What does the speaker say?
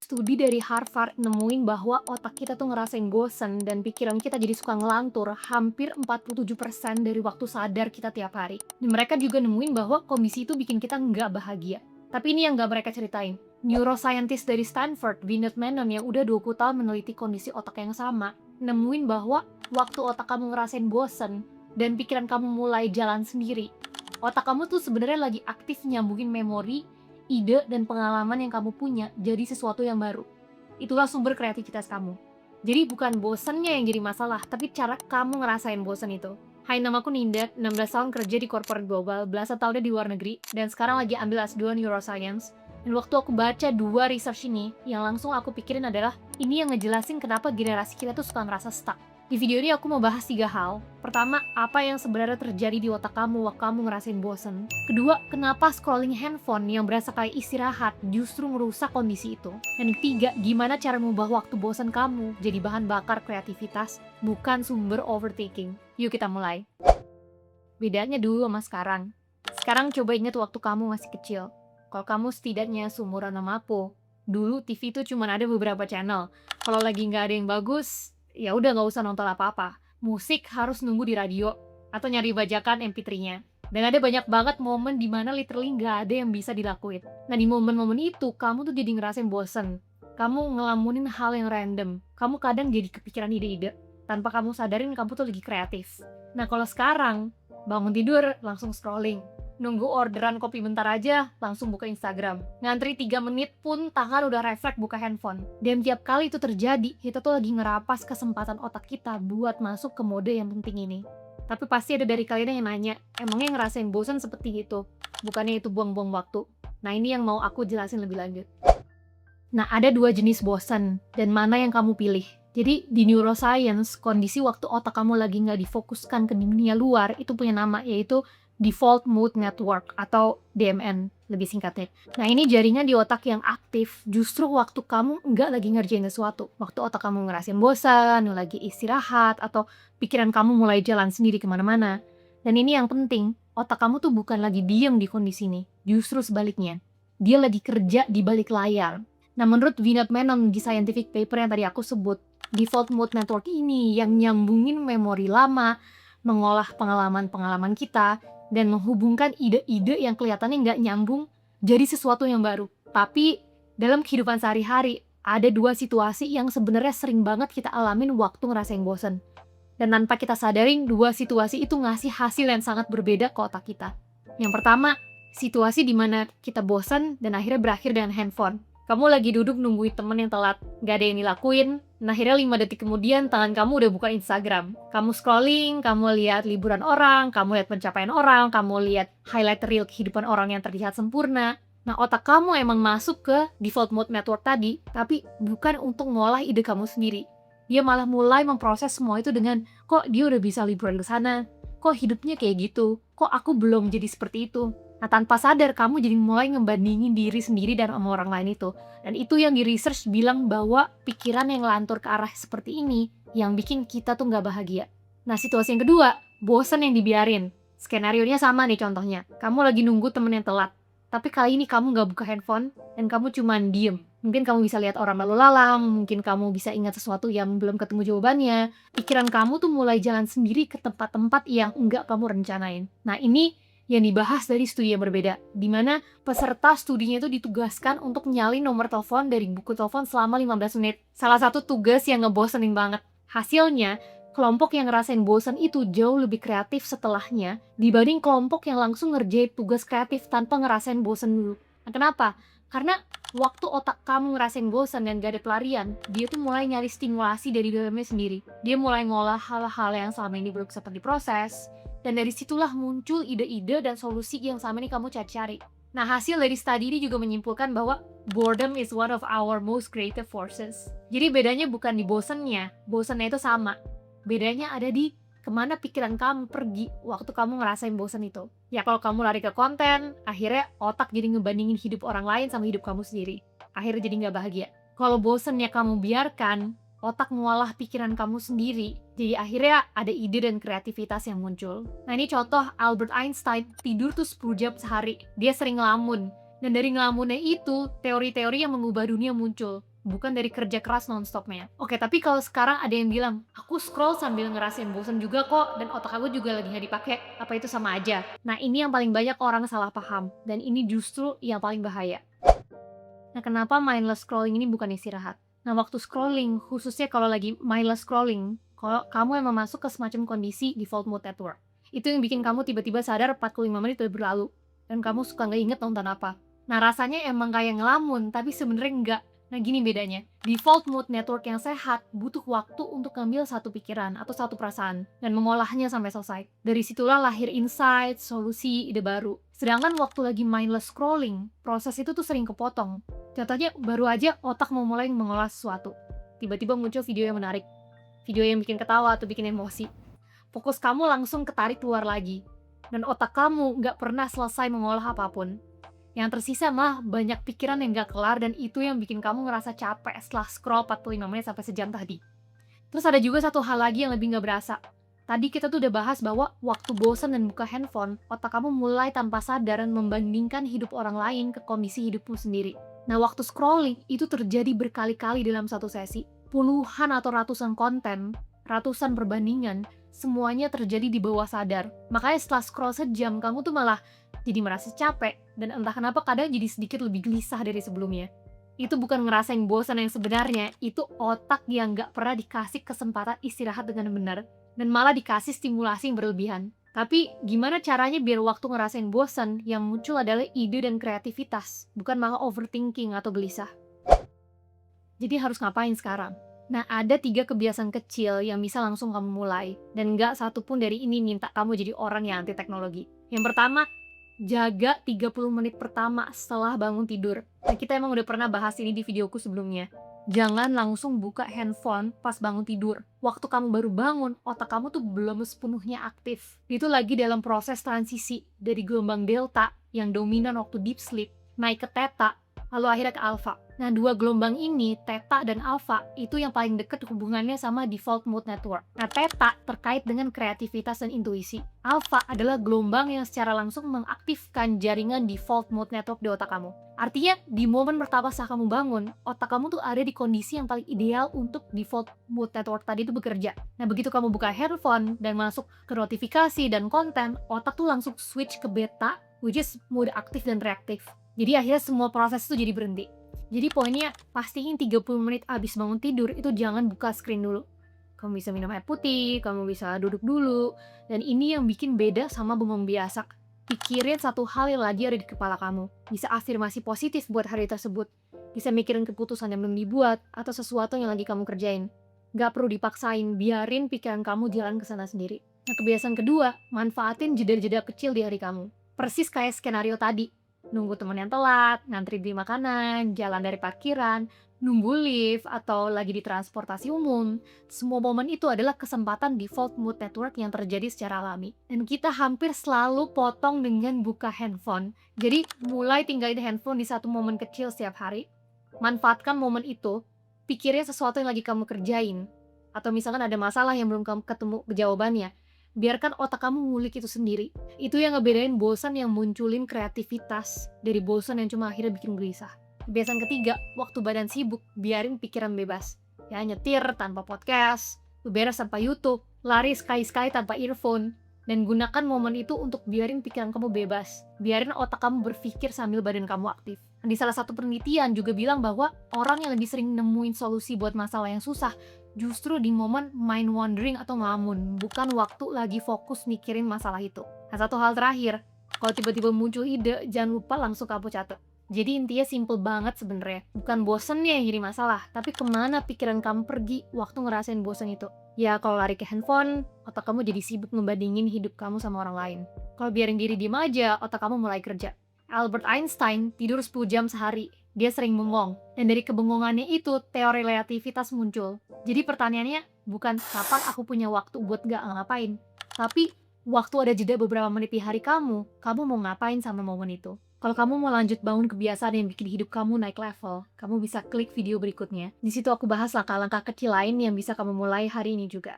Studi dari Harvard nemuin bahwa otak kita tuh ngerasain bosen dan pikiran kita jadi suka ngelantur hampir 47% dari waktu sadar kita tiap hari. Dan mereka juga nemuin bahwa kondisi itu bikin kita nggak bahagia. Tapi ini yang nggak mereka ceritain. Neuroscientist dari Stanford, Vinod Menon, yang udah 20 tahun meneliti kondisi otak yang sama, nemuin bahwa waktu otak kamu ngerasain bosen dan pikiran kamu mulai jalan sendiri, otak kamu tuh sebenarnya lagi aktif nyambungin memori, ide, dan pengalaman yang kamu punya jadi sesuatu yang baru. Itulah sumber kreativitas kamu. Jadi bukan bosennya yang jadi masalah, tapi cara kamu ngerasain bosen itu. Hai, namaku Ninda, 16 tahun kerja di corporate global, belasan tahunnya di luar negeri, dan sekarang lagi ambil S2 Neuroscience. Dan waktu aku baca dua research ini, yang langsung aku pikirin adalah, ini yang ngejelasin kenapa generasi kita tuh suka ngerasa stuck. Di video ini aku mau bahas 3 hal. Pertama, apa yang sebenarnya terjadi di otak kamu waktu kamu ngerasain bosen. Kedua, kenapa scrolling handphone yang berasa kayak istirahat justru merusak kondisi itu. Dan ketiga, gimana cara mengubah waktu bosen kamu jadi bahan bakar kreativitas, bukan sumber overthinking. Yuk kita mulai. Bedanya dulu sama sekarang. Sekarang coba ingat waktu kamu masih kecil. Kalau kamu setidaknya seumuran sama aku, dulu TV tuh cuma ada beberapa channel. Kalau lagi nggak ada yang bagus, ya udah nggak usah nonton apa-apa. Musik harus nunggu di radio atau nyari bajakan MP3-nya. Dan ada banyak banget momen dimana literally nggak ada yang bisa dilakuin. Nah, di momen-momen itu kamu tuh jadi ngerasain bosen. Kamu ngelamunin hal yang random. Kamu kadang jadi kepikiran ide-ide tanpa kamu sadarin kamu tuh lagi kreatif. Nah, kalau sekarang bangun tidur langsung scrolling. Nunggu orderan kopi bentar aja, langsung buka Instagram. Ngantri 3 menit pun tangan udah refleks buka handphone. Dan tiap kali itu terjadi, kita tuh lagi ngerapas kesempatan otak kita buat masuk ke mode yang penting ini. Tapi pasti ada dari kalian yang nanya, emangnya ngerasain bosan seperti itu? Bukannya itu buang-buang waktu? Nah, ini yang mau aku jelasin lebih lanjut. Nah, ada 2 jenis bosan, dan mana yang kamu pilih? Jadi, di neuroscience, kondisi waktu otak kamu lagi nggak difokuskan ke dunia luar, itu punya nama, yaitu Default Mode Network atau DMN lebih singkatnya. Nah, ini jaringan di otak yang aktif justru waktu kamu nggak lagi ngerjain sesuatu. Waktu otak kamu ngerasain bosan, lagi istirahat, atau pikiran kamu mulai jalan sendiri kemana-mana. Dan ini yang penting, otak kamu tuh bukan lagi diem di kondisi ini. Justru sebaliknya, dia lagi kerja di balik layar. Nah, menurut Vinod Menon di scientific paper yang tadi aku sebut, Default Mode Network ini yang nyambungin memori lama, mengolah pengalaman-pengalaman kita, dan menghubungkan ide-ide yang kelihatannya nggak nyambung jadi sesuatu yang baru. Tapi dalam kehidupan sehari-hari ada 2 situasi yang sebenarnya sering banget kita alamin waktu ngerasain bosen. Dan tanpa kita sadarin, 2 situasi itu ngasih hasil yang sangat berbeda ke otak kita. Yang pertama, situasi dimana kita bosen dan akhirnya berakhir dengan handphone. Kamu lagi duduk nungguin temen yang telat, gak ada yang dilakuin, nah akhirnya 5 detik kemudian tangan kamu udah buka Instagram. Kamu scrolling, kamu lihat liburan orang, kamu lihat pencapaian orang, kamu lihat highlight reel kehidupan orang yang terlihat sempurna. Nah, otak kamu emang masuk ke default mode network tadi, tapi bukan untuk ngolah ide kamu sendiri. Dia malah mulai memproses semua itu dengan, kok dia udah bisa liburan ke sana? Kok hidupnya kayak gitu? Kok aku belum jadi seperti itu? Nah, tanpa sadar kamu jadi mulai ngebandingin diri sendiri dan sama orang lain itu. Dan itu yang di research bilang bahwa pikiran yang ngelantur ke arah seperti ini yang bikin kita tuh nggak bahagia. Nah, situasi yang kedua, bosan yang dibiarin. Skenarionya sama nih contohnya. Kamu lagi nunggu temen yang telat. Tapi kali ini kamu nggak buka handphone dan kamu cuman diem. Mungkin kamu bisa lihat orang lalu lalang, mungkin kamu bisa ingat sesuatu yang belum ketemu jawabannya. Pikiran kamu tuh mulai jalan sendiri ke tempat-tempat yang nggak kamu rencanain. Nah, ini yang dibahas dari studi yang berbeda, di mana peserta studinya itu ditugaskan untuk nyalin nomor telepon dari buku telepon selama 15 menit. Salah satu tugas yang ngebosenin banget. Hasilnya, kelompok yang ngerasain bosan itu jauh lebih kreatif setelahnya dibanding kelompok yang langsung ngerjain tugas kreatif tanpa ngerasain bosan dulu. Nah, kenapa? Karena waktu otak kamu ngerasain bosan dan gak ada pelarian, dia tuh mulai nyari stimulasi dari dalamnya sendiri. Dia mulai ngolah hal-hal yang selama ini belum sempat diproses, dan dari situlah muncul ide-ide dan solusi yang selama ini kamu cari-cari. Nah, hasil dari studi ini juga menyimpulkan bahwa boredom is one of our most creative forces. Jadi bedanya bukan di bosannya itu sama. Bedanya ada di kemana pikiran kamu pergi waktu kamu ngerasain bosan itu. Ya, kalau kamu lari ke konten, akhirnya otak jadi ngebandingin hidup orang lain sama hidup kamu sendiri. Akhirnya jadi nggak bahagia. Kalau bosannya kamu biarkan, otak ngolah pikiran kamu sendiri. Jadi akhirnya ada ide dan kreativitas yang muncul. Nah, ini contoh Albert Einstein tidur tuh 10 jam sehari. Dia sering ngelamun. Dan dari ngelamunnya itu, teori-teori yang mengubah dunia muncul. bukan dari kerja keras non-stopnya. Oke, tapi kalau sekarang ada yang bilang, aku scroll sambil ngerasain bosan juga kok, dan otak aku juga lagi nggak dipakai, apa itu sama aja? Nah, ini yang paling banyak orang salah paham, dan ini justru yang paling bahaya. Nah, kenapa mindless scrolling ini bukan istirahat? Nah, waktu scrolling, khususnya kalau lagi mindless scrolling, kalau kamu emang masuk ke semacam kondisi default mode network. Itu yang bikin kamu tiba-tiba sadar 45 menit udah berlalu, dan kamu suka nggak inget nonton apa. Nah, rasanya emang kayak ngelamun, tapi sebenarnya enggak. Nah, gini bedanya. Default mode network yang sehat butuh waktu untuk ngambil satu pikiran atau satu perasaan dan mengolahnya sampai selesai. Dari situlah lahir insight, solusi, ide baru. Sedangkan waktu lagi mindless scrolling, proses itu tuh sering kepotong. Contohnya, baru aja otak mau mulai mengolah sesuatu. Tiba-tiba muncul video yang menarik. Video yang bikin ketawa atau bikin emosi. Fokus kamu langsung ketarik keluar lagi. Dan otak kamu nggak pernah selesai mengolah apapun. Yang tersisa mah banyak pikiran yang nggak kelar dan itu yang bikin kamu ngerasa capek setelah scroll 45 menit sampai sejam tadi. Terus ada juga satu hal lagi yang lebih nggak berasa. Tadi kita tuh udah bahas bahwa waktu bosan dan buka handphone, otak kamu mulai tanpa sadar membandingkan hidup orang lain ke kondisi hidupmu sendiri. Nah, waktu scrolling itu terjadi berkali-kali dalam satu sesi. Puluhan atau ratusan konten, ratusan perbandingan, semuanya terjadi di bawah sadar. Makanya setelah scroll sejam, kamu tuh malah jadi merasa capek, dan entah kenapa kadang jadi sedikit lebih gelisah dari sebelumnya. Itu bukan ngerasain bosan yang sebenarnya, itu otak yang gak pernah dikasih kesempatan istirahat dengan benar, dan malah dikasih stimulasi yang berlebihan. Tapi gimana caranya biar waktu ngerasain bosan yang muncul adalah ide dan kreativitas, bukan malah overthinking atau gelisah. Jadi harus ngapain sekarang? Nah, ada 3 kebiasaan kecil yang bisa langsung kamu mulai, dan gak satupun dari ini minta kamu jadi orang yang anti teknologi. Yang pertama, jaga 30 menit pertama setelah bangun tidur. Nah, kita emang udah pernah bahas ini di videoku sebelumnya. Jangan langsung buka handphone pas bangun tidur. Waktu kamu baru bangun, otak kamu tuh belum sepenuhnya aktif. Itu lagi dalam proses transisi dari gelombang delta yang dominan waktu deep sleep, naik ke theta, lalu akhirnya ke alpha. Nah, 2 gelombang ini, theta dan alpha, itu yang paling dekat hubungannya sama default mode network. Nah, theta terkait dengan kreativitas dan intuisi. Alpha adalah gelombang yang secara langsung mengaktifkan jaringan default mode network di otak kamu. Artinya, di momen pertama saat kamu bangun, otak kamu tuh ada di kondisi yang paling ideal untuk default mode network tadi itu bekerja. Nah, begitu kamu buka handphone dan masuk ke notifikasi dan konten, otak tuh langsung switch ke beta, which is mode aktif dan reaktif. Jadi akhirnya semua proses itu jadi berhenti. Jadi poinnya, pastiin 30 menit abis bangun tidur itu jangan buka screen dulu. Kamu bisa minum air putih, kamu bisa duduk dulu, dan ini yang bikin beda sama bengong biasa. Pikirin satu hal yang lagi ada di kepala kamu. Bisa afirmasi positif buat hari tersebut. Bisa mikirin keputusan yang belum dibuat, atau sesuatu yang lagi kamu kerjain. Gak perlu dipaksain, biarin pikiran kamu jalan ke sana sendiri. Nah, kebiasaan kedua, manfaatin jeda-jeda kecil di hari kamu. Persis kayak skenario tadi. Nunggu temen yang telat, ngantri beli makanan, jalan dari parkiran, nunggu lift, atau lagi di transportasi umum. Semua momen itu adalah kesempatan default mood network yang terjadi secara alami. Dan kita hampir selalu potong dengan buka handphone. Jadi mulai tinggalin handphone di satu momen kecil setiap hari. Manfaatkan momen itu, pikirin sesuatu yang lagi kamu kerjain. Atau misalkan ada masalah yang belum kamu ketemu jawabannya. Biarkan otak kamu ngulik itu sendiri. Itu yang ngebedain bosan yang munculin kreativitas dari bosan yang cuma akhirnya bikin gelisah. Kebiasaan ketiga, waktu badan sibuk, biarin pikiran bebas. Ya, nyetir tanpa podcast, beberes tanpa YouTube, lari sekali-sekali tanpa earphone, dan gunakan momen itu untuk biarin pikiran kamu bebas. Biarin otak kamu berpikir sambil badan kamu aktif. Di salah satu penelitian juga bilang bahwa orang yang lebih sering nemuin solusi buat masalah yang susah justru di momen mind wandering atau ngelamun, bukan waktu lagi fokus mikirin masalah itu. Nah, satu hal terakhir, kalau tiba-tiba muncul ide, jangan lupa langsung kamu catat. Jadi intinya simple banget sebenarnya. Bukan bosennya yang jadi masalah, tapi kemana pikiran kamu pergi waktu ngerasain bosen itu. Ya, kalau lari ke handphone, otak kamu jadi sibuk ngebandingin hidup kamu sama orang lain. Kalau biarin diri diem aja, otak kamu mulai kerja. Albert Einstein tidur 10 jam sehari. Dia sering bengong. Dan dari kebengongannya itu, teori relativitas muncul. Jadi pertanyaannya bukan kapan aku punya waktu buat gak ngapain. Tapi, waktu ada jeda beberapa menit di hari kamu mau ngapain sama momen itu. Kalau kamu mau lanjut bangun kebiasaan yang bikin hidup kamu naik level, kamu bisa klik video berikutnya. Di situ aku bahas langkah-langkah kecil lain yang bisa kamu mulai hari ini juga.